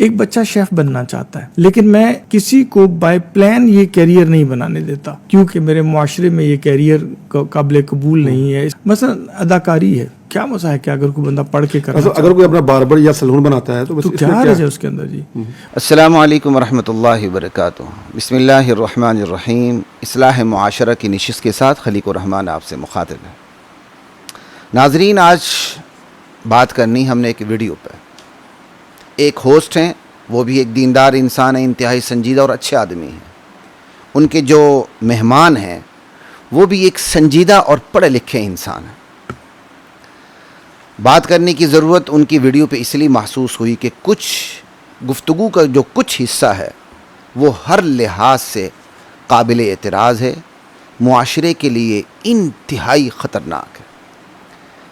ایک بچہ شیف بننا چاہتا ہے، لیکن میں کسی کو بائی پلان یہ کیریئر نہیں بنانے دیتا کیونکہ میرے معاشرے میں یہ کیریئر قابل قبول نہیں ہے. مثلا اداکاری ہے، کیا مسئلہ ہے کہ اگر کوئی بندہ پڑھ کے کرنا چاہتا ہے، اگر کوئی اپنا باربر یا سلون بناتا ہے تو کیا حرج ہے اس کے اندر؟ جی السلام علیکم ورحمۃ اللہ وبرکاتہ. بسم اللہ الرحمن الرحیم. اصلاح معاشرہ کی نشست کے ساتھ خلیق الرحمن آپ سے مخاطب ہے. ناظرین، آج بات کرنی ہم نے ایک ویڈیو پہ. ایک ہوسٹ ہیں، وہ بھی ایک دیندار انسان ہیں، انتہائی سنجیدہ اور اچھے آدمی ہیں. ان کے جو مہمان ہیں وہ بھی ایک سنجیدہ اور پڑھے لکھے انسان ہیں. بات کرنے کی ضرورت ان کی ویڈیو پہ اس لیے محسوس ہوئی کہ کچھ گفتگو کا جو کچھ حصہ ہے وہ ہر لحاظ سے قابل اعتراض ہے، معاشرے کے لیے انتہائی خطرناک ہے.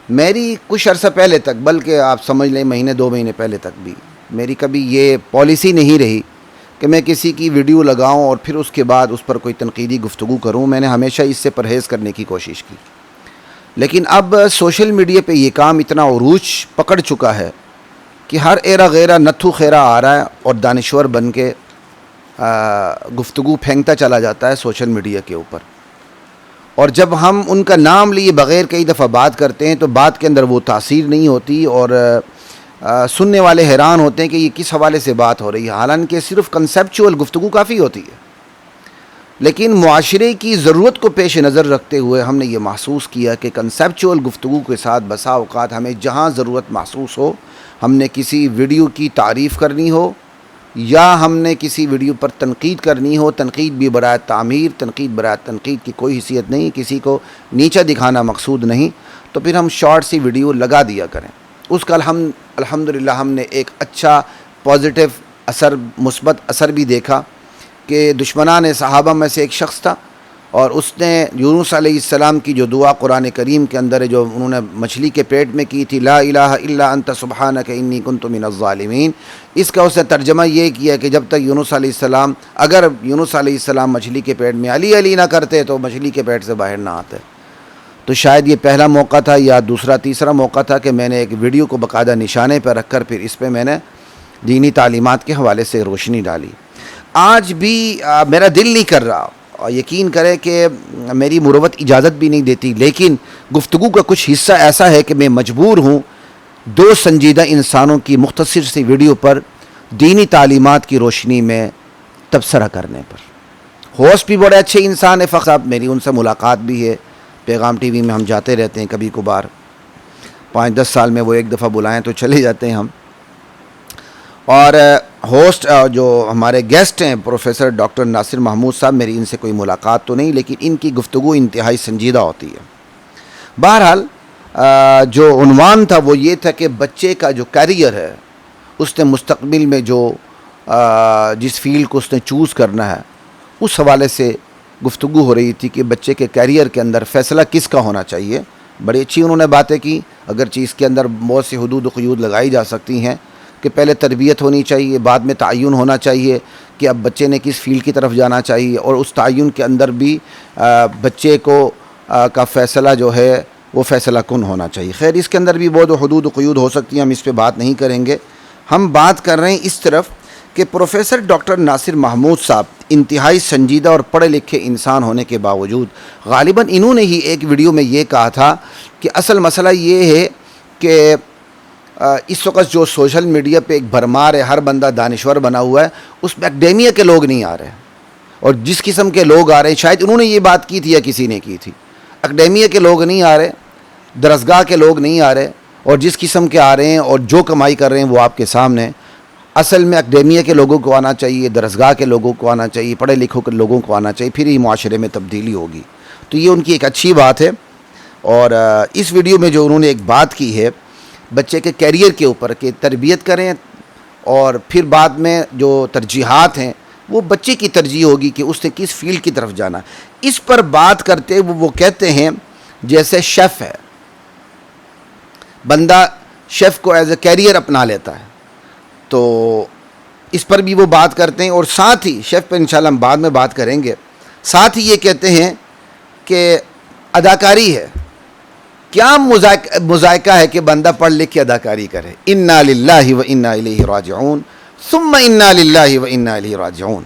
میری کچھ عرصہ پہلے تک، بلکہ آپ سمجھ لیں مہینے 2 مہینے پہلے تک بھی، میری کبھی یہ پالیسی نہیں رہی کہ میں کسی کی ویڈیو لگاؤں اور پھر اس کے بعد اس پر کوئی تنقیدی گفتگو کروں. میں نے ہمیشہ اس سے پرہیز کرنے کی کوشش کی. لیکن اب سوشل میڈیا پہ یہ کام اتنا عروج پکڑ چکا ہے کہ ہر ایرا غیرہ نتھو خیرہ آ رہا ہے اور دانشور بن کے گفتگو پھینکتا چلا جاتا ہے سوشل میڈیا کے اوپر. اور جب ہم ان کا نام لیے بغیر کئی دفعہ بات کرتے ہیں تو بات کے اندر وہ تاثیر نہیں ہوتی اور سننے والے حیران ہوتے ہیں کہ یہ کس حوالے سے بات ہو رہی ہے، حالانکہ صرف کنسیپچول گفتگو کافی ہوتی ہے. لیکن معاشرے کی ضرورت کو پیش نظر رکھتے ہوئے ہم نے یہ محسوس کیا کہ کنسیپچول گفتگو کے ساتھ بسا اوقات ہمیں جہاں ضرورت محسوس ہو، ہم نے کسی ویڈیو کی تعریف کرنی ہو یا ہم نے کسی ویڈیو پر تنقید کرنی ہو، تنقید بھی برائے تعمیر، تنقید برائے تنقید کی کوئی حیثیت نہیں، کسی کو نیچا دکھانا مقصود نہیں، تو پھر ہم شارٹ سی ویڈیو لگا دیا کریں. اس کا الحمدللہ ہم نے ایک اچھا پازیٹیو اثر، مثبت اثر بھی دیکھا کہ دشمنان صحابہ میں سے ایک شخص تھا اور اس نے یونس علیہ السلام کی جو دعا قرآن کریم کے اندر ہے، جو انہوں نے مچھلی کے پیٹ میں کی تھی، لا الہ الا انت سبحانک انی کنت من الظالمین، اس کا اس نے ترجمہ یہ کیا کہ جب تک یونس علیہ السلام، اگر یونس علیہ السلام مچھلی کے پیٹ میں علی علی نہ کرتے تو مچھلی کے پیٹ سے باہر نہ آتے. تو شاید یہ پہلا موقع تھا یا دوسرا تیسرا موقع تھا کہ میں نے ایک ویڈیو کو باقاعدہ نشانے پہ رکھ کر پھر اس پہ میں نے دینی تعلیمات کے حوالے سے روشنی ڈالی. آج بھی میرا دل نہیں کر رہا، اور یقین کریں کہ میری مروت اجازت بھی نہیں دیتی، لیکن گفتگو کا کچھ حصہ ایسا ہے کہ میں مجبور ہوں 2 سنجیدہ انسانوں کی مختصر سی ویڈیو پر دینی تعلیمات کی روشنی میں تبصرہ کرنے پر. ہوسٹ بھی بڑے اچھے انسان ہیں، فخر صاحب، میری ان سے ملاقات بھی ہے، پیغام ٹی وی میں ہم جاتے رہتے ہیں کبھی کبھار، 5-10 سال میں وہ ایک دفعہ بلائیں تو چلے جاتے ہیں ہم. اور ہوسٹ جو ہمارے گیسٹ ہیں پروفیسر ڈاکٹر ناصر محمود صاحب، میری ان سے کوئی ملاقات تو نہیں، لیکن ان کی گفتگو انتہائی سنجیدہ ہوتی ہے. بہرحال جو عنوان تھا وہ یہ تھا کہ بچے کا جو کیریئر ہے، اس نے مستقبل میں جو جس فیلڈ کو اس نے چوز کرنا ہے، اس حوالے سے گفتگو ہو رہی تھی کہ بچے کے کیریئر کے اندر فیصلہ کس کا ہونا چاہیے. بڑی اچھی انہوں نے باتیں کی، اگرچہ اس کے اندر بہت سی حدود و قیود لگائی جا سکتی ہیں کہ پہلے تربیت ہونی چاہیے، بعد میں تعین ہونا چاہیے کہ اب بچے نے کس فیلڈ کی طرف جانا چاہیے، اور اس تعین کے اندر بھی بچے کو کا فیصلہ جو ہے وہ فیصلہ کن ہونا چاہیے. خیر، اس کے اندر بھی بہت حدود و قیود ہو سکتی ہیں، ہم اس پہ بات نہیں کریں گے. ہم بات کر رہے ہیں اس طرف کہ پروفیسر ڈاکٹر ناصر محمود صاحب انتہائی سنجیدہ اور پڑھے لکھے انسان ہونے کے باوجود غالباً انہوں نے ہی ایک ویڈیو میں یہ کہا تھا کہ اصل مسئلہ یہ ہے کہ اس وقت جو سوشل میڈیا پہ ایک بھرمار ہے، ہر بندہ دانشور بنا ہوا ہے، اس میں اکیڈیمیا کے لوگ نہیں آ رہے، اور جس قسم کے لوگ آ رہے ہیں، شاید انہوں نے یہ بات کی تھی یا کسی نے کی تھی، اکیڈیمیا کے لوگ نہیں آ رہے، درسگاہ کے لوگ نہیں آ رہے، اور جس قسم کے آ رہے ہیں اور جو کمائی کر رہے ہیں وہ آپ کے سامنے ہیں. اصل میں اکیڈیمیا کے لوگوں کو آنا چاہیے، درسگاہ کے لوگوں کو آنا چاہیے، پڑھے لکھوں کے لوگوں کو آنا چاہیے، پھر ہی معاشرے میں تبدیلی ہوگی. تو یہ ان کی ایک اچھی بات ہے. اور اس ویڈیو میں جو انہوں نے ایک بات کی ہے بچے کے کیریئر کے اوپر کہ تربیت کریں، اور پھر بعد میں جو ترجیحات ہیں وہ بچے کی ترجیح ہوگی کہ اس نے کس فیلڈ کی طرف جانا. اس پر بات کرتے ہوئے وہ کہتے ہیں جیسے شیف ہے، بندہ شیف کو ایز اے کیریئر اپنا لیتا ہے، تو اس پر بھی وہ بات کرتے ہیں. اور ساتھ ہی شیف پہ انشاءاللہ ہم بعد میں بات کریں گے، ساتھ ہی یہ کہتے ہیں کہ اداکاری ہے، کیا مذائقہ ہے کہ بندہ پڑھ لکھ کے اداکاری کرے. انا للہ و انا الیہ راجعون. ثم انا للہ و انا الیہ راجعون.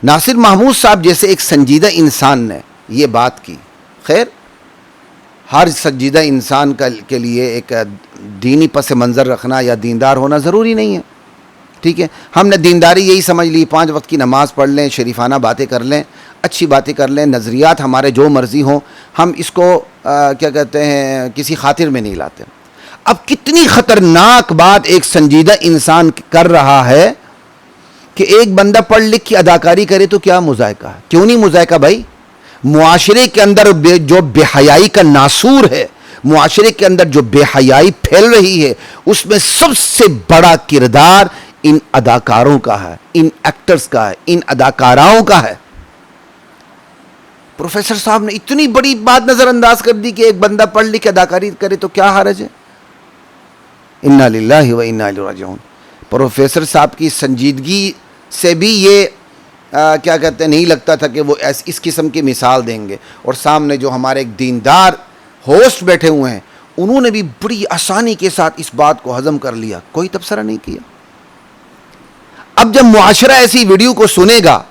ناصر محمود صاحب جیسے ایک سنجیدہ انسان نے یہ بات کی. خیر ہر سنجیدہ انسان کے لیے ایک دینی پس منظر رکھنا یا دیندار ہونا ضروری نہیں ہے. ٹھیک ہے, ہم نے دینداری یہی سمجھ لی 5 وقت کی نماز پڑھ لیں, شریفانہ باتیں کر لیں, اچھی باتیں کر لیں, نظریات ہمارے جو مرضی ہوں, ہم اس کو کیا کہتے ہیں کسی خاطر میں نہیں لاتے. اب کتنی خطرناک بات ایک سنجیدہ انسان کر رہا ہے کہ ایک بندہ پڑھ لکھ کے اداکاری کرے تو کیا مذائقہ ہے؟ کیوں نہیں مذائقہ بھائی؟ معاشرے کے اندر جو بے حیائی کا ناسور ہے, معاشرے کے اندر جو بے حیائی پھیل رہی ہے, اس میں سب سے بڑا کردار ان اداکاروں کا ہے, ان ایکٹرز کا ہے, ان اداکاراؤں کا ہے. پروفیسر صاحب نے اتنی بڑی بات نظر انداز کر دی کہ ایک بندہ پڑھ لکھ کے اداکاری کرے تو کیا حرج ہے؟ انا للہ و انا الیہ راجعون. پروفیسر صاحب کی سنجیدگی سے بھی یہ کیا کہتے ہیں نہیں لگتا تھا کہ وہ اس قسم کی مثال دیں گے. اور سامنے جو ہمارے ایک دیندار ہوسٹ بیٹھے ہوئے ہیں, انہوں نے بھی بڑی آسانی کے ساتھ اس بات کو ہضم کر لیا, کوئی تبصرہ نہیں کیا. اب جب معاشرہ ایسی ویڈیو کو سنے گا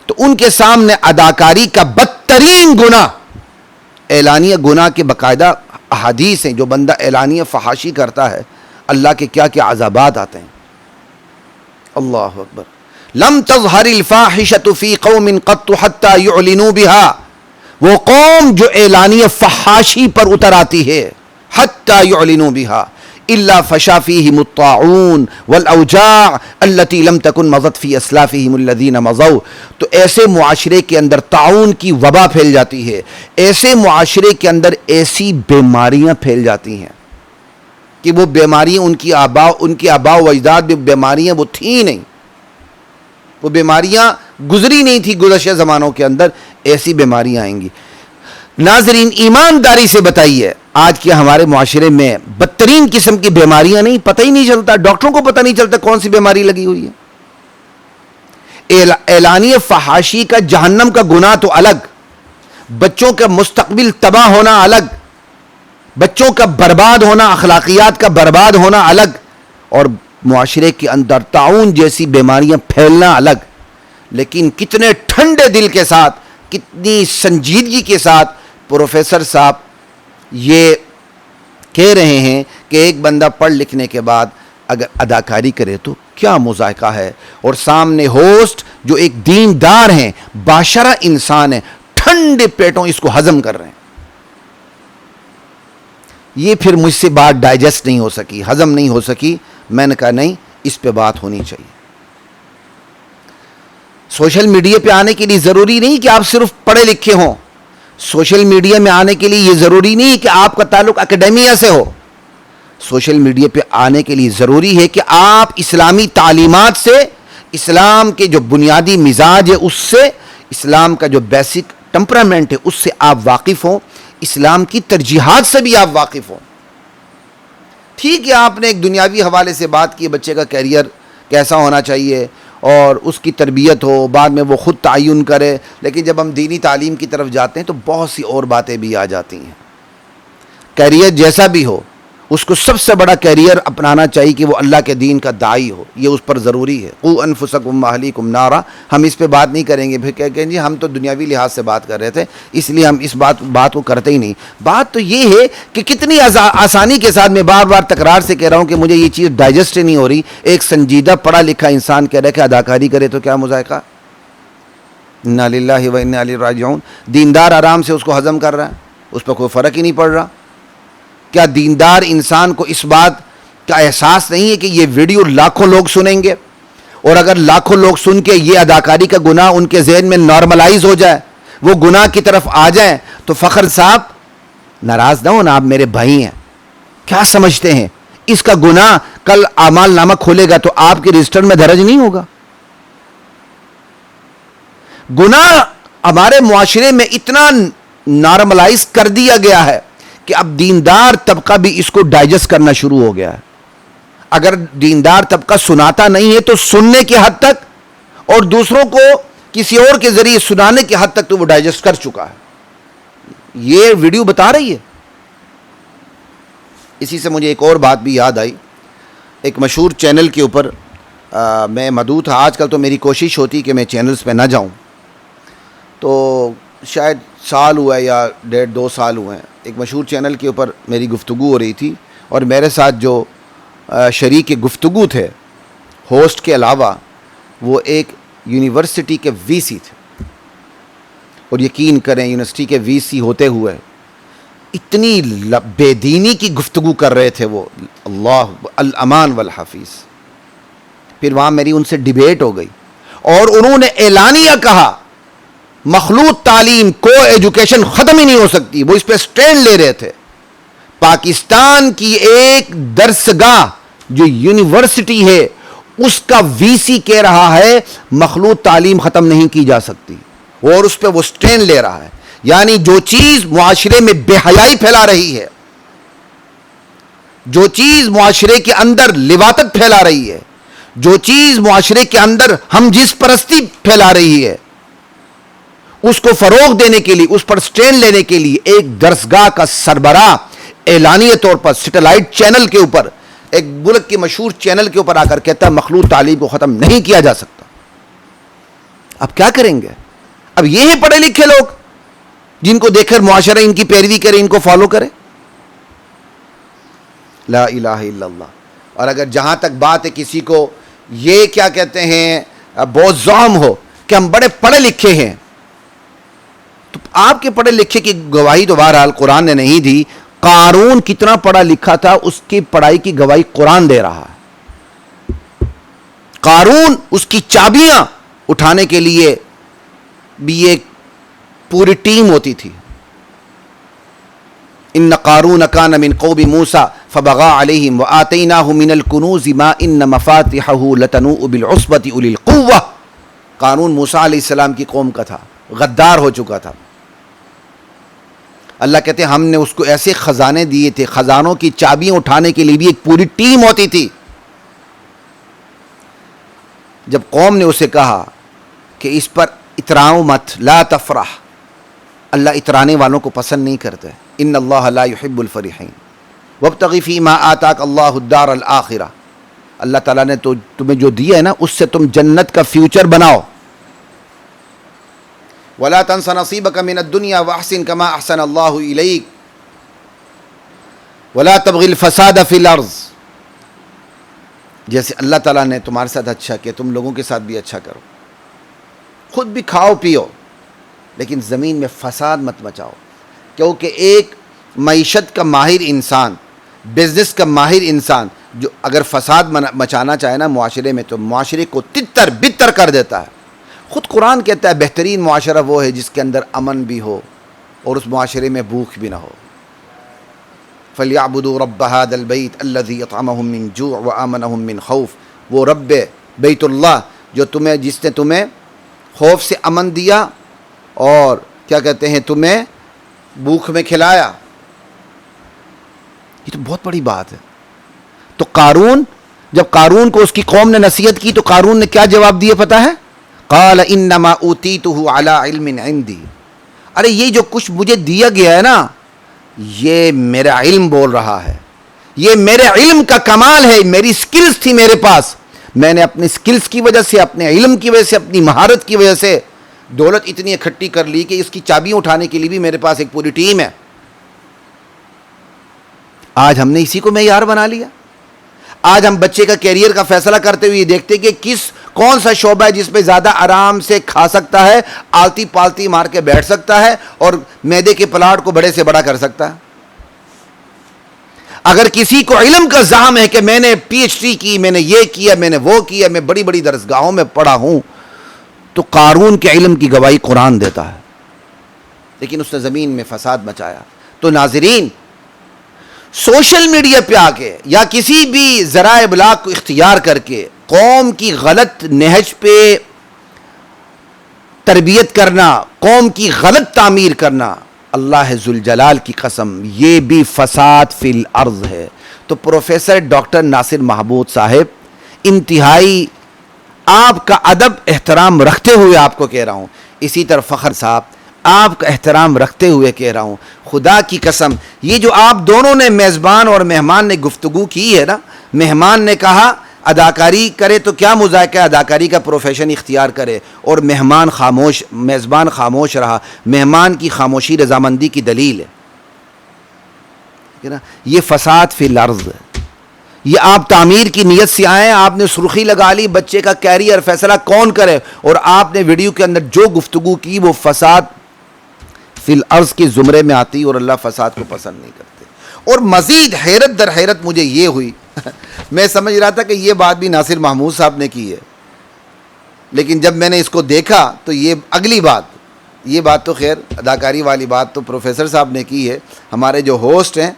تو ان کے سامنے اداکاری کا بدترین گناہ, اعلانیہ گناہ کے باقاعدہ احادیث ہیں, جو بندہ اعلانیہ فحاشی کرتا ہے اللہ کے کیا کیا عذابات آتے ہیں. اللہ اکبر. لم تظہر الفاحشۃ فی قوم قط حتی یعلنوا بها. وہ قوم جو اعلانیہ فحاشی پر اتر آتی ہے, حتی یعلنوا بها الا فشا فیہم الطاعون والاوجاع التي لم تکن مضت فی اسلافہم الذین مضوا. تو ایسے معاشرے کے اندر طاعون کی وبا پھیل جاتی ہے, ایسے معاشرے کے اندر ایسی بیماریاں پھیل جاتی ہیں کہ وہ بیماریاں ان کی آباء و اجداد میں بیماریاں وہ تھیں نہیں, وہ بیماریاں گزری نہیں تھی گزشتہ زمانوں کے اندر, ایسی بیماریاں آئیں گی. ناظرین ایمانداری سے بتائیے آج کے ہمارے معاشرے میں بدترین قسم کی بیماریاں نہیں, پتہ ہی نہیں چلتا, ڈاکٹروں کو پتہ نہیں چلتا کون سی بیماری لگی ہوئی ہے. اعلانیہ فحاشی کا جہنم کا گناہ تو الگ, بچوں کا مستقبل تباہ ہونا الگ, بچوں کا برباد ہونا, اخلاقیات کا برباد ہونا الگ, اور معاشرے کے اندر طاعون جیسی بیماریاں پھیلنا الگ. لیکن کتنے ٹھنڈے دل کے ساتھ, کتنی سنجیدگی کے ساتھ پروفیسر صاحب یہ کہہ رہے ہیں کہ ایک بندہ پڑھ لکھنے کے بعد اگر اداکاری کرے تو کیا مذائقہ ہے, اور سامنے ہوسٹ جو ایک دیندار ہیں, باشرہ انسان ہیں, ٹھنڈے پیٹوں اس کو ہضم کر رہے ہیں. یہ پھر مجھ سے بات ڈائجسٹ نہیں ہو سکی, ہضم نہیں ہو سکی. میں نے کہا نہیں, اس پہ بات ہونی چاہیے. سوشل میڈیا پہ آنے کے لیے ضروری نہیں کہ آپ صرف پڑھے لکھے ہوں. سوشل میڈیا میں آنے کے لیے یہ ضروری نہیں کہ آپ کا تعلق اکیڈمیا سے ہو. سوشل میڈیا پہ آنے کے لیے ضروری ہے کہ آپ اسلامی تعلیمات سے, اسلام کے جو بنیادی مزاج ہے اس سے, اسلام کا جو بیسک ٹمپرامنٹ ہے اس سے آپ واقف ہوں, اسلام کی ترجیحات سے بھی آپ واقف ہوں. ٹھیک ہے آپ نے ایک دنیاوی حوالے سے بات کی, بچے کا کیریئر کیسا ہونا چاہیے اور اس کی تربیت ہو, بعد میں وہ خود تعین کرے, لیکن جب ہم دینی تعلیم کی طرف جاتے ہیں تو بہت سی اور باتیں بھی آ جاتی ہیں. کیریئر جیسا بھی ہو اس کو سب سے بڑا کیریئر اپنانا چاہیے کہ وہ اللہ کے دین کا داعی ہو, یہ اس پر ضروری ہے. قوا انفسکم واہلیکم نارا. ہم اس پہ بات نہیں کریں گے, پھر کہیں جی ہم تو دنیاوی لحاظ سے بات کر رہے تھے اس لیے ہم اس بات کو کرتے ہی نہیں. بات تو یہ ہے کہ کتنی آسانی کے ساتھ میں بار بار تکرار سے کہہ رہا ہوں کہ مجھے یہ چیز ڈائجسٹ نہیں ہو رہی. ایک سنجیدہ پڑھا لکھا انسان کہہ رہا ہے کہ اداکاری کرے تو کیا مذائقہ. انا للہ و انا الیہ راجعون. دیندار آرام سے اس کو ہضم کر رہا ہے, اس پہ کوئی فرق ہی نہیں پڑ رہا. کیا دیندار انسان کو اس بات کا احساس نہیں ہے کہ یہ ویڈیو لاکھوں لوگ سنیں گے, اور اگر لاکھوں لوگ سن کے یہ اداکاری کا گناہ ان کے ذہن میں نارملائز ہو جائے, وہ گناہ کی طرف آ جائیں, تو فخر صاحب ناراض نہ ہونا, آپ میرے بھائی ہیں. کیا سمجھتے ہیں اس کا گناہ کل اعمال نامہ کھولے گا تو آپ کے رجسٹر میں درج نہیں ہوگا؟ گناہ ہمارے معاشرے میں اتنا نارملائز کر دیا گیا ہے کہ اب دیندار طبقہ بھی اس کو ڈائجسٹ کرنا شروع ہو گیا ہے. اگر دیندار طبقہ سناتا نہیں ہے تو سننے کے حد تک, اور دوسروں کو کسی اور کے ذریعے سنانے کے حد تک تو وہ ڈائجسٹ کر چکا ہے. یہ ویڈیو بتا رہی ہے. اسی سے مجھے ایک اور بات بھی یاد آئی. ایک مشہور چینل کے اوپر میں مدعو تھا. آج کل تو میری کوشش ہوتی کہ میں چینلز پہ نہ جاؤں. تو شاید سال ہوا ہے یا 1.5-2 سال ہوئے ہیں, ایک مشہور چینل کے اوپر میری گفتگو ہو رہی تھی, اور میرے ساتھ جو شریک گفتگو تھے ہوسٹ کے علاوہ, وہ ایک یونیورسٹی کے وی سی تھے. اور یقین کریں یونیورسٹی کے وی سی ہوتے ہوئے اتنی بے دینی کی گفتگو کر رہے تھے وہ, اللہ الامان والحفیظ. پھر وہاں میری ان سے ڈیبیٹ ہو گئی, اور انہوں نے اعلانیہ کہا مخلوط تعلیم کو ایجوکیشن ختم ہی نہیں ہو سکتی. وہ اس پہ سٹینڈ لے رہے تھے. پاکستان کی ایک درسگاہ جو یونیورسٹی ہے اس کا وی سی کہہ رہا ہے مخلوط تعلیم ختم نہیں کی جا سکتی, اور اس پہ وہ سٹینڈ لے رہا ہے. یعنی جو چیز معاشرے میں بے حیائی پھیلا رہی ہے, جو چیز معاشرے کے اندر لواطت پھیلا رہی ہے, جو چیز معاشرے کے اندر ہم جس پرستی پھیلا رہی ہے, اس کو فروغ دینے کے لیے, اس پر سٹینڈ لینے کے لیے ایک درسگاہ کا سربراہ اعلانیہ طور پر سیٹلائٹ چینل کے اوپر, ایک ملک کے مشہور چینل کے اوپر آ کر کہتا ہے مخلوط تعلیم کو ختم نہیں کیا جا سکتا. اب کیا کریں گے؟ اب یہ ہیں پڑھے لکھے لوگ جن کو دیکھ کر معاشرہ ان کی پیروی کرے, ان کو فالو کرے. لا الہ الا اللہ. اور اگر جہاں تک بات ہے کسی کو یہ کیا کہتے ہیں بہت زعم ہو کہ ہم بڑے پڑھے لکھے ہیں, تو آپ کے پڑھے لکھے کی گواہی تو بہرحال قرآن نے نہیں دی. قارون کتنا پڑھا لکھا تھا, اس کی پڑھائی کی گواہی قرآن دے رہا ہے. قارون اس کی چابیاں اٹھانے کے لیے بھی ایک پوری ٹیم ہوتی تھی. ان قارون کان من قوم موسیٰ فبغى علیہم وآتیناہ من الکنوز ما ان مفاتحہ لتنوء بالعصبۃ اولی القوہ. قارون موسیٰ علیہ السلام کی قوم کا تھا, غدار ہو چکا تھا. اللہ کہتے ہیں ہم نے اس کو ایسے خزانے دیے تھے, خزانوں کی چابیاں اٹھانے کے لیے بھی ایک پوری ٹیم ہوتی تھی. جب قوم نے اسے کہا کہ اس پر اتراؤ مت, لا تفرح, اللہ اترانے والوں کو پسند نہیں کرتا. ان اللہ لا يحب الفرحین وابتغ فیما آتاک اللہ الدار الآخرہ. اللہ تعالیٰ نے تو تمہیں جو دیا ہے نا, اس سے تم جنت کا فیوچر بناؤ. ولا تنس نصیبک من الدنیا واحسن کما احسن اللہ الیک ولا تبغ الفساد فی الارض. جیسے اللہ تعالیٰ نے تمہارے ساتھ اچھا کیا, تم لوگوں کے ساتھ بھی اچھا کرو. خود بھی کھاؤ پیو, لیکن زمین میں فساد مت مچاؤ. کیونکہ ایک معیشت کا ماہر انسان, بزنس کا ماہر انسان جو اگر فساد مچانا چاہے نا معاشرے میں, تو معاشرے کو تتر بتر کر دیتا ہے. خود قرآن کہتا ہے بہترین معاشرہ وہ ہے جس کے اندر امن بھی ہو اور اس معاشرے میں بھوک بھی نہ ہو. فَلْيَعْبُدُوا رَبَّ هَذَا الْبَيْتِ الَّذِي يَطْعَمَهُم مِّن جُوعٍ وَآمَنَهُم مِّن خَوْفٍ. وہ رب بیت اللہ جو جس نے تمہیں خوف سے امن دیا اور کیا کہتے ہیں تمہیں بھوک میں کھلایا. یہ تو بہت بڑی بات ہے. تو قارون, جب قارون کو اس کی قوم نے نصیحت کی تو قارون نے کیا جواب دیا پتہ ہے؟ قال انما اوتیتہ علی علم عندی. ارے یہ جو کچھ مجھے دیا گیا ہے نا, یہ میرا علم بول رہا ہے, یہ میرے علم کا کمال ہے. میری سکلز تھی میرے پاس, میں نے اپنی سکلز کی وجہ سے, اپنے علم کی وجہ سے, اپنی مہارت کی وجہ سے دولت اتنی اکٹھی کر لی کہ اس کی چابیاں اٹھانے کے لیے بھی میرے پاس ایک پوری ٹیم ہے. آج ہم نے اسی کو معیار بنا لیا. آج ہم بچے کا کیریئر کا فیصلہ کرتے ہوئے دیکھتے کہ کون سا شعبہ ہے جس پہ زیادہ آرام سے کھا سکتا ہے, آلتی پالتی مار کے بیٹھ سکتا ہے اور معدے کے پلاٹ کو بڑے سے بڑا کر سکتا ہے. اگر کسی کو علم کا زحم ہے کہ میں نے پی ایچ ڈی کی, میں نے یہ کیا, میں نے وہ کیا, میں بڑی بڑی درسگاہوں میں پڑھا ہوں, تو قارون کے علم کی گواہی قرآن دیتا ہے. لیکن اس نے زمین میں فساد مچایا. تو ناظرین, سوشل میڈیا پہ آ کے یا کسی بھی ذرائع ابلاغ کو اختیار کر کے قوم کی غلط نہج پہ تربیت کرنا, قوم کی غلط تعمیر کرنا, اللہ ذوالجلال کی قسم یہ بھی فساد فی الارض ہے. تو پروفیسر ڈاکٹر ناصر محبود صاحب, انتہائی آپ کا ادب احترام رکھتے ہوئے آپ کو کہہ رہا ہوں, اسی طرح فخر صاحب آپ کا احترام رکھتے ہوئے کہہ رہا ہوں, خدا کی قسم یہ جو آپ دونوں نے میزبان اور مہمان نے گفتگو کی ہے نا, مہمان نے کہا اداکاری کرے تو کیا مذائقہ ہے، اداکاری کا پروفیشن اختیار کرے اور میزبان خاموش رہا. مہمان کی خاموشی رضامندی کی دلیل ہے نا. یہ فساد فی الارض ہے. یہ آپ تعمیر کی نیت سے آئے ہیں، آپ نے سرخی لگا لی بچے کا کیریئر فیصلہ کون کرے، اور آپ نے ویڈیو کے اندر جو گفتگو کی وہ فساد فی الارض کے زمرے میں آتی، اور اللہ فساد کو پسند نہیں کرتے. اور مزید حیرت در حیرت مجھے یہ ہوئی میں سمجھ رہا تھا کہ یہ بات بھی ناصر محمود صاحب نے کی ہے، لیکن جب میں نے اس کو دیکھا تو یہ اگلی بات، یہ بات تو خیر اداکاری والی بات تو پروفیسر صاحب نے کی ہے. ہمارے جو ہوسٹ ہیں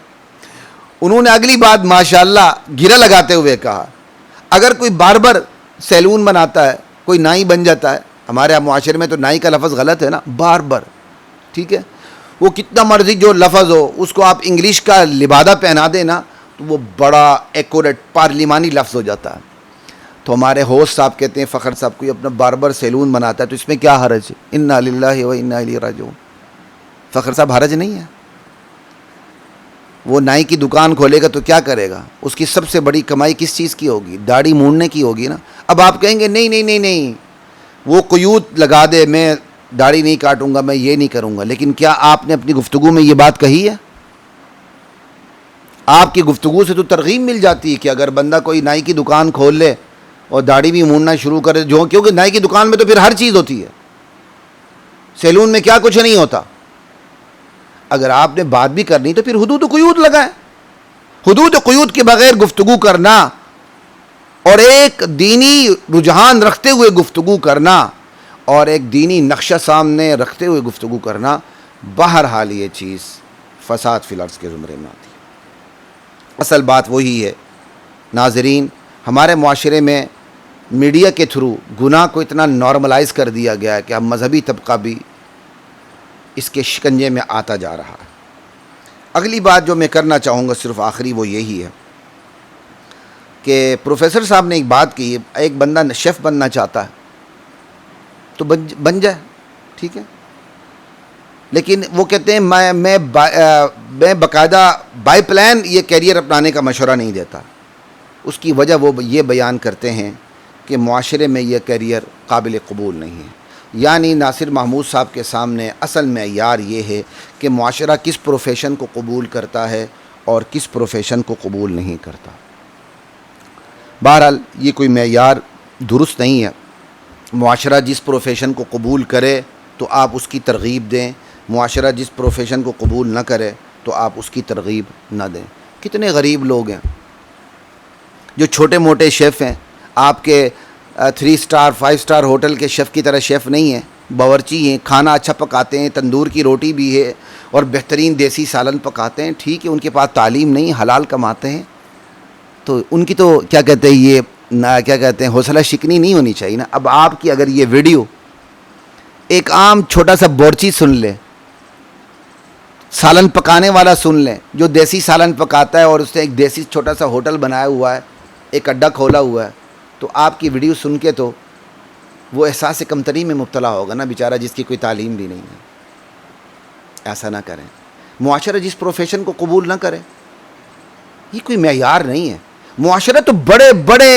انہوں نے اگلی بات ماشاءاللہ گرہ لگاتے ہوئے کہا، اگر کوئی باربر سیلون بناتا ہے، کوئی نائی بن جاتا ہے، ہمارے معاشرے میں تو نائی کا لفظ غلط ہے نا، باربر، ٹھیک ہے، وہ کتنا مرضی جو لفظ ہو اس کو آپ انگلش کا لبادہ پہنا دیں نا تو وہ بڑا ایکوریٹ پارلیمانی لفظ ہو جاتا ہے. تو ہمارے ہوسٹ صاحب کہتے ہیں فخر صاحب کوئی اپنا باربر سیلون بناتا ہے تو اس میں کیا حرج ہے، انا للہ و انا الیہ راجعون. فخر صاحب حرج نہیں ہے، وہ نائی کی دکان کھولے گا تو کیا کرے گا، اس کی سب سے بڑی کمائی کس چیز کی ہوگی، داڑھی مونڈنے کی ہوگی نا. اب آپ کہیں گے نہیں نہیں نہیں نہیں وہ قیود لگا دے، میں داڑھی نہیں کاٹوں گا، میں یہ نہیں کروں گا، لیکن کیا آپ نے اپنی گفتگو میں یہ بات کہی ہے؟ آپ کی گفتگو سے تو ترغیب مل جاتی ہے کہ اگر بندہ کوئی نائی کی دکان کھول لے اور داڑھی بھی مونڈنا شروع کرے، جو کیونکہ نائی کی دکان میں تو پھر ہر چیز ہوتی ہے، سیلون میں کیا کچھ نہیں ہوتا. اگر آپ نے بات بھی کرنی تو پھر حدود و قیود لگائیں. حدود و قیود کے بغیر گفتگو کرنا اور ایک دینی رجحان رکھتے ہوئے گفتگو کرنا اور ایک دینی نقشہ سامنے رکھتے ہوئے گفتگو کرنا، بہرحال یہ چیز فساد فی الارض کے زمرے میں آتی ہے. اصل بات وہی ہے ناظرین، ہمارے معاشرے میں میڈیا کے تھرو گناہ کو اتنا نارملائز کر دیا گیا ہے کہ اب مذہبی طبقہ بھی اس کے شکنجے میں آتا جا رہا ہے. اگلی بات جو میں کرنا چاہوں گا صرف آخری وہ یہی ہے کہ پروفیسر صاحب نے ایک بات کی، ایک بندہ شیف بننا چاہتا ہے تو بن جائے، ٹھیک ہے، لیکن وہ کہتے ہیں میں باقاعدہ بائی پلان یہ کیریئر اپنانے کا مشورہ نہیں دیتا. اس کی وجہ وہ یہ بیان کرتے ہیں کہ معاشرے میں یہ کیریئر قابل قبول نہیں ہے. یعنی ناصر محمود صاحب کے سامنے اصل معیار یہ ہے کہ معاشرہ کس پروفیشن کو قبول کرتا ہے اور کس پروفیشن کو قبول نہیں کرتا. بہرحال یہ کوئی معیار درست نہیں ہے. معاشرہ جس پروفیشن کو قبول کرے تو آپ اس کی ترغیب دیں، معاشرہ جس پروفیشن کو قبول نہ کرے تو آپ اس کی ترغیب نہ دیں. کتنے غریب لوگ ہیں جو چھوٹے موٹے شیف ہیں، آپ کے 3 اسٹار 5 اسٹار ہوٹل کے شیف کی طرح شیف نہیں ہیں، باورچی ہیں، کھانا اچھا پکاتے ہیں، تندور کی روٹی بھی ہے اور بہترین دیسی سالن پکاتے ہیں. ٹھیک ہے، ان کے پاس تعلیم نہیں، حلال کماتے ہیں، تو ان کی تو کیا کہتے ہیں یہ کیا کہتے ہیں حوصلہ شکنی نہیں ہونی چاہیے نا. اب آپ کی اگر یہ ویڈیو ایک عام چھوٹا سا بورچی سن لے، سالن پکانے والا سن لیں جو دیسی سالن پکاتا ہے اور اس نے ایک دیسی چھوٹا سا ہوٹل بنایا ہوا ہے، ایک اڈا کھولا ہوا ہے، تو آپ کی ویڈیو سن کے تو وہ احساس کمتری میں مبتلا ہوگا نا بیچارہ، جس کی کوئی تعلیم بھی نہیں ہے. ایسا نہ کریں. معاشرہ جس پروفیشن کو قبول نہ کرے یہ کوئی معیار نہیں ہے. معاشرہ تو بڑے بڑے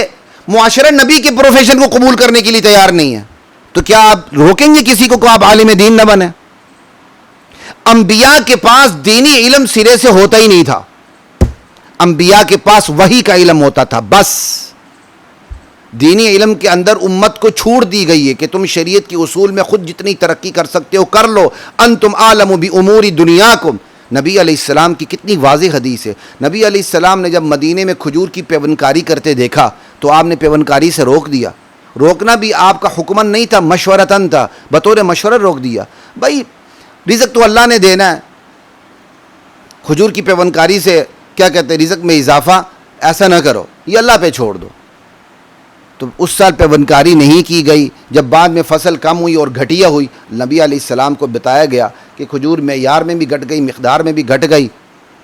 معاشرہ نبی کے پروفیشن کو قبول کرنے کے لیے تیار نہیں ہے، تو کیا آپ روکیں گے کسی کو کہ آپ عالم دین نہ بنیں؟ انبیاء کے پاس دینی علم سرے سے ہوتا ہی نہیں تھا. انبیاء کے پاس وحی کا علم ہوتا تھا بس. دینی علم کے اندر امت کو چھوڑ دی گئی ہے کہ تم شریعت کی اصول میں خود جتنی ترقی کر سکتے ہو کر لو. انتم عالم بامور دنیاکم. نبی علیہ السلام کی کتنی واضح حدیث ہے. نبی علیہ السلام نے جب مدینے میں کھجور کی پیونکاری کرتے دیکھا تو آپ نے پیونکاری سے روک دیا. روکنا بھی آپ کا حکمن نہیں تھا، مشورتاً تھا، بطور مشورہ روک دیا. بھائی رزق تو اللہ نے دینا ہے، کھجور کی پیونکاری سے کیا کہتے ہیں رزق میں اضافہ ایسا نہ کرو، یہ اللہ پہ چھوڑ دو. تو اس سال پیونکاری نہیں کی گئی. جب بعد میں فصل کم ہوئی اور گھٹیا ہوئی، نبی علیہ السلام کو بتایا گیا کہ کھجور معیار میں بھی گھٹ گئی، مقدار میں بھی گھٹ گئی.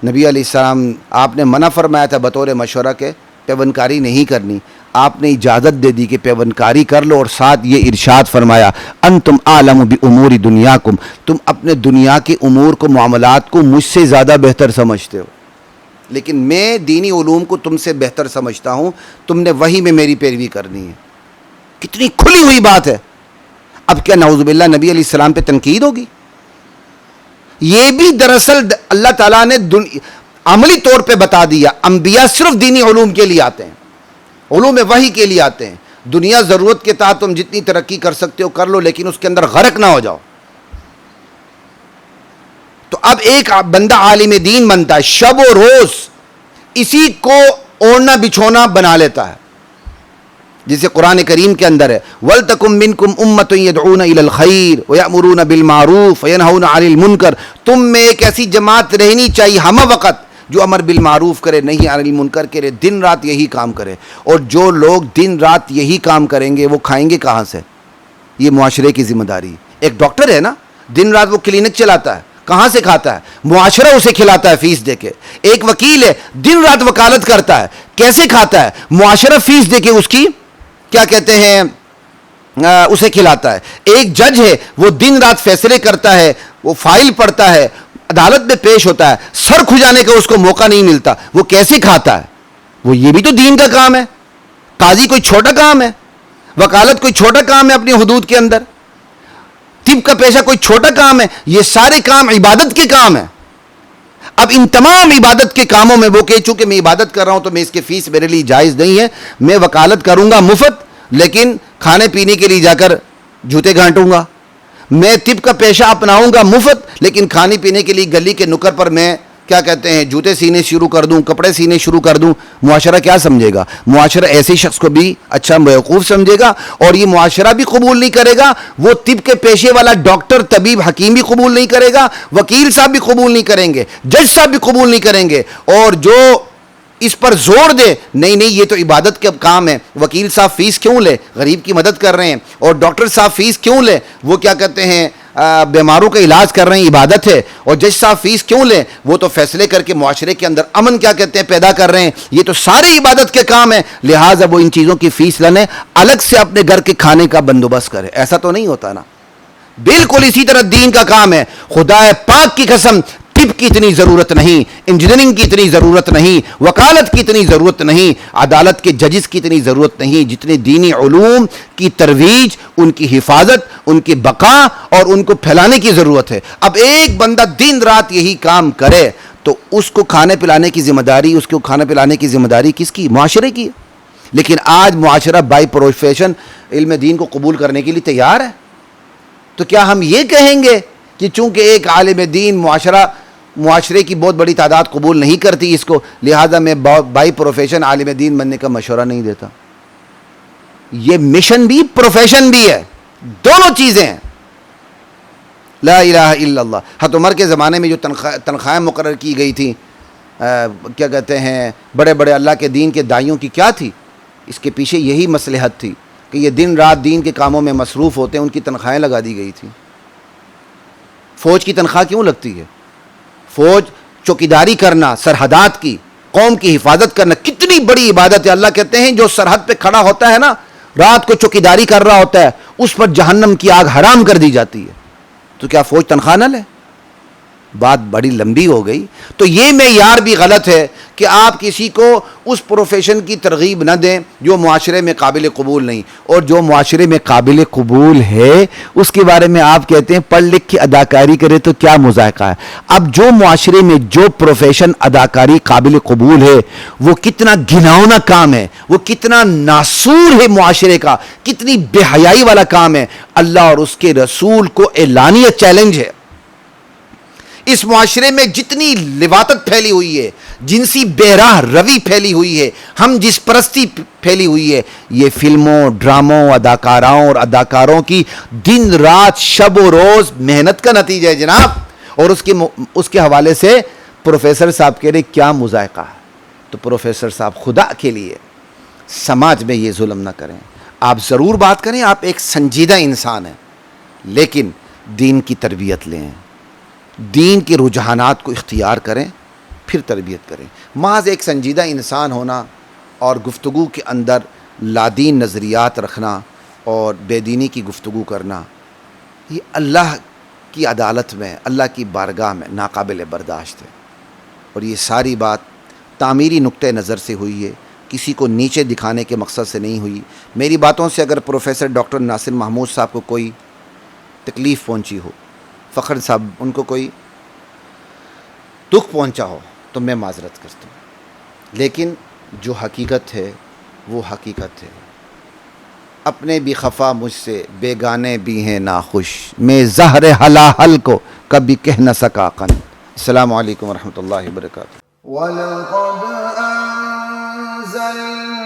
نبی علیہ السلام آپ نے منع فرمایا تھا بطور مشورہ کے پیونکاری نہیں کرنی. آپ نے اجازت دے دی کہ پیونکاری کر لو، اور ساتھ یہ ارشاد فرمایا انتم عالم بامور دنیاکم. تم اپنے دنیا کے امور کو، معاملات کو مجھ سے زیادہ بہتر سمجھتے ہو. لیکن میں دینی علوم کو تم سے بہتر سمجھتا ہوں, تم نے وہی میں میری پیروی کرنی ہے. کتنی کھلی ہوئی بات ہے. اب کیا نعوذ باللہ نبی علیہ السلام پہ تنقید ہوگی؟ یہ بھی دراصل اللہ تعالیٰ نے عملی طور پہ بتا دیا, انبیاء صرف دینی علوم کے لیے آتے ہیں, علوم وحی کے لیے آتے ہیں. دنیا ضرورت کے تحت تم جتنی ترقی کر سکتے ہو کر لو, لیکن اس کے اندر غرق نہ ہو جاؤ. تو اب ایک بندہ عالم دین بنتا ہے, شب و روز اسی کو اوڑھنا بچھونا بنا لیتا ہے, جسے قرآن کریم کے اندر ہے وَلْتَكُمْ مِنْكُمْ أُمَّةٌ يَدْعُونَ إِلَى الْخَيْرِ وَيَأْمُرُونَ بِالْمَعْرُوفِ وَيَنْهَوْنَ عَنِ الْمُنْكَرِ. تم میں ایک ایسی جماعت رہنی چاہیے ہمہ وقت جو امر بالمعروف کرے, نہیں عن المنکر کرے, دن رات یہی کام کرے. اور جو لوگ دن رات یہی کام کریں گے وہ کھائیں گے کہاں سے؟ یہ معاشرے کی ذمہ داری. ایک ڈاکٹر ہے نا, دن رات وہ کلینک چلاتا ہے, کہاں سے کھاتا ہے؟ معاشرہ اسے کھلاتا ہے فیس دے کے. ایک وکیل ہے, دن رات وکالت کرتا ہے, کیسے کھاتا ہے؟ معاشرہ فیس دے کے اس کی کیا کہتے ہیں اسے کھلاتا ہے. ایک جج ہے, وہ دن رات فیصلے کرتا ہے, وہ فائل پڑھتا ہے, عدالت میں پیش ہوتا ہے, سر کھجانے کا اس کو موقع نہیں ملتا, وہ کیسے کھاتا ہے؟ وہ یہ بھی تو دین کا کام ہے. قاضی کوئی چھوٹا کام ہے؟ وکالت کوئی چھوٹا کام ہے اپنی حدود کے اندر؟ طب کا پیشہ کوئی چھوٹا کام ہے؟ یہ سارے کام عبادت کے کام ہیں. اب ان تمام عبادت کے کاموں میں وہ کہ چونکہ میں عبادت کر رہا ہوں تو میں اس کی فیس میرے لیے جائز نہیں ہے, میں وکالت کروں گا مفت, لیکن کھانے پینے کے لیے جا کر جوتے گھانٹوں گا. میں طب کا پیشہ اپناؤں گا مفت, لیکن کھانے پینے کے لیے گلی کے نکر پر میں کیا کہتے ہیں جوتے سینے شروع کر دوں, کپڑے سینے شروع کر دوں. معاشرہ کیا سمجھے گا؟ معاشرہ ایسے شخص کو بھی اچھا بیوقوف سمجھے گا, اور یہ معاشرہ بھی قبول نہیں کرے گا. وہ طب کے پیشے والا ڈاکٹر, طبیب, حکیم بھی قبول نہیں کرے گا, وکیل صاحب بھی قبول نہیں کریں گے, جج صاحب بھی قبول نہیں کریں گے. اور جو اس پر زور دے نہیں نہیں یہ تو عبادت کا کام ہے, وکیل صاحب فیس کیوں لے؟ غریب کی مدد کر رہے ہیں. اور ڈاکٹر صاحب فیس کیوں لے؟ وہ کیا کہتے ہیں بیماروں کا علاج کر رہے ہیں, عبادت ہے. اور جج صاحب فیس کیوں لیں؟ وہ تو فیصلے کر کے معاشرے کے اندر امن کیا کہتے ہیں پیدا کر رہے ہیں. یہ تو سارے عبادت کے کام ہیں, لہٰذا وہ ان چیزوں کی فیس لیں, الگ سے اپنے گھر کے کھانے کا بندوبست کرے. ایسا تو نہیں ہوتا نا. بالکل اسی طرح دین کا کام ہے. خدا پاک کی قسم, طب کی اتنی ضرورت نہیں, انجینئرنگ کی اتنی ضرورت نہیں, وکالت کی اتنی ضرورت نہیں, عدالت کے ججز کی اتنی ضرورت نہیں, جتنے دینی علوم کی ترویج, ان کی حفاظت, ان کی بقا اور ان کو پھیلانے کی ضرورت ہے. اب ایک بندہ دن رات یہی کام کرے تو اس کو کھانے پلانے کی ذمہ داری, اس کو کھانا پلانے کی ذمہ داری کس کی؟ معاشرے کی. لیکن آج معاشرہ بائی پروفیشن علم دین کو قبول کرنے کے لیے تیار ہے. تو کیا ہم یہ کہیں گے کہ چونکہ ایک عالم دین معاشرے کی بہت بڑی تعداد قبول نہیں کرتی اس کو, لہذا میں بائی پروفیشن عالم دین بننے کا مشورہ نہیں دیتا؟ یہ مشن بھی پروفیشن بھی ہے, دونوں چیزیں ہیں. لا الہ الا اللہ. حضرت عمر کے زمانے میں جو تنخواہیں مقرر کی گئی تھیں, کیا کہتے ہیں بڑے بڑے اللہ کے دین کے داعیوں کی, کیا تھی؟ اس کے پیچھے یہی مصلحت تھی کہ یہ دن رات دین کے کاموں میں مصروف ہوتے ہیں, ان کی تنخواہیں لگا دی گئی تھیں. فوج کی تنخواہ کیوں لگتی ہے؟ فوج چوکیداری کرنا, سرحدات کی, قوم کی حفاظت کرنا کتنی بڑی عبادت ہے. اللہ کہتے ہیں جو سرحد پہ کھڑا ہوتا ہے نا, رات کو چوکیداری کر رہا ہوتا ہے, اس پر جہنم کی آگ حرام کر دی جاتی ہے. تو کیا فوج تنخواہ نہ لے؟ بات بڑی لمبی ہو گئی. تو یہ معیار بھی غلط ہے کہ آپ کسی کو اس پروفیشن کی ترغیب نہ دیں جو معاشرے میں قابل قبول نہیں, اور جو معاشرے میں قابل قبول ہے اس کے بارے میں آپ کہتے ہیں پڑھ لکھ کے اداکاری کرے تو کیا مذائقہ ہے. اب جو معاشرے میں جو پروفیشن اداکاری قابل قبول ہے وہ کتنا گھناؤنا کام ہے, وہ کتنا ناسور ہے معاشرے کا, کتنی بے حیائی والا کام ہے. اللہ اور اس کے رسول کو اعلانیہ چیلنج ہے. اس معاشرے میں جتنی لواطت پھیلی ہوئی ہے, جنسی بہراہ روی پھیلی ہوئی ہے, ہم جس پرستی پھیلی ہوئی ہے, یہ فلموں, ڈراموں, اداکاراؤں اور اداکاروں کی دن رات شب و روز محنت کا نتیجہ ہے جناب. اور اس کے حوالے سے پروفیسر صاحب کہہ رہے کیا مذائقہ ہے. تو پروفیسر صاحب خدا کے لیے سماج میں یہ ظلم نہ کریں. آپ ضرور بات کریں, آپ ایک سنجیدہ انسان ہیں, لیکن دین کی تربیت لیں, دین کے رجحانات کو اختیار کریں, پھر تربیت کریں. محض ایک سنجیدہ انسان ہونا اور گفتگو کے اندر لادین نظریات رکھنا اور بے دینی کی گفتگو کرنا, یہ اللہ کی عدالت میں, اللہ کی بارگاہ میں ناقابل برداشت ہے. اور یہ ساری بات تعمیری نقطہ نظر سے ہوئی ہے، کسی کو نیچے دکھانے کے مقصد سے نہیں ہوئی۔ میری باتوں سے اگر پروفیسر ڈاکٹر ناصر محمود صاحب کو کوئی تکلیف پہنچی ہو، فخر صاحب ان کو کوئی دکھ پہنچا ہو، تو میں معذرت کرتا ہوں، لیکن جو حقیقت ہے وہ حقیقت ہے۔ اپنے بھی خفا مجھ سے، بیگانے بھی ہیں ناخوش، میں زہر ہلاہل کو کبھی کہہ نہ سکا قن۔ السلام علیکم ورحمۃ اللہ وبرکاتہ۔ وَلَقَدْ أَنزَلْنَا